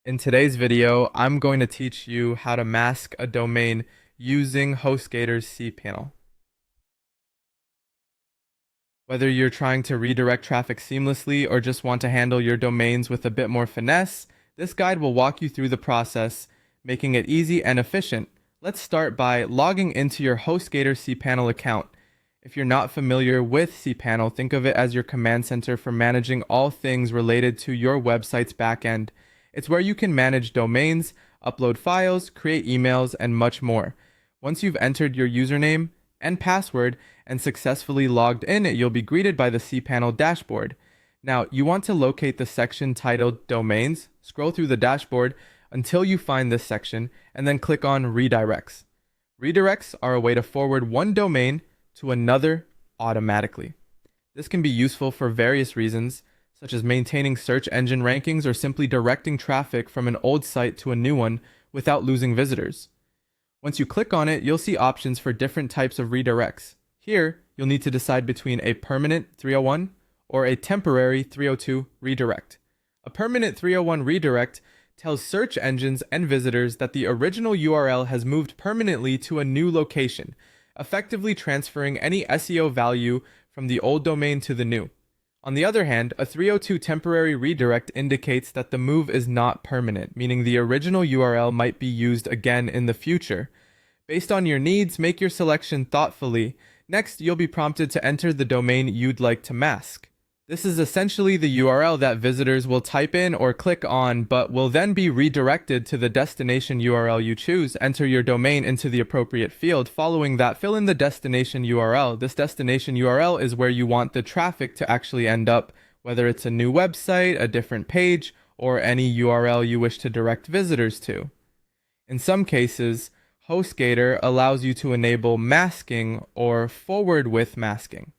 In today's video, I'm going to teach you how to mask a domain using HostGator's cPanel. Whether you're trying to redirect traffic seamlessly or just want to handle your domains with a bit more finesse, this guide will walk you through the process, making it easy and efficient. Let's start by logging into your HostGator cPanel account. If you're not familiar with cPanel, think of it as your command center for managing all things related to your website's backend. It's where you can manage domains, upload files, create emails, and much more. Once you've entered your username and password and successfully logged in, you'll be greeted by the cPanel dashboard. Now, you want to locate the section titled Domains, scroll through the dashboard until you find this section, and then click on Redirects. Redirects are a way to forward one domain to another automatically. This can be useful for various reasons, such as maintaining search engine rankings or simply directing traffic from an old site to a new one without losing visitors. Once you click on it, you'll see options for different types of redirects. Here, you'll need to decide between a permanent 301 or a temporary 302 redirect. A permanent 301 redirect tells search engines and visitors that the original URL has moved permanently to a new location, effectively transferring any SEO value from the old domain to the new. On the other hand, a 302 temporary redirect indicates that the move is not permanent, meaning the original URL might be used again in the future. Based on your needs, make your selection thoughtfully. Next, you'll be prompted to enter the domain you'd like to mask. This is essentially the URL that visitors will type in or click on, but will then be redirected to the destination URL you choose. Enter your domain into the appropriate field. Following that, fill in the destination URL. This destination URL is where you want the traffic to actually end up, whether it's a new website, a different page, or any URL you wish to direct visitors to. In some cases, HostGator allows you to enable masking or forward with masking.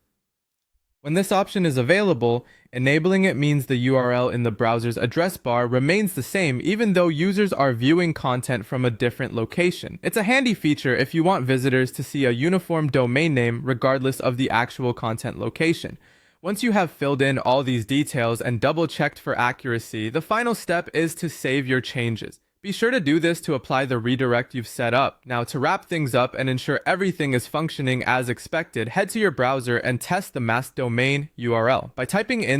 When this option is available, enabling it means the URL in the browser's address bar remains the same even though users are viewing content from a different location. It's a handy feature if you want visitors to see a uniform domain name regardless of the actual content location. Once you have filled in all these details and double-checked for accuracy, the final step is to save your changes. Be sure to do this to apply the redirect you've set up. Now, to wrap things up and ensure everything is functioning as expected, head to your browser and test the masked domain URL. By typing in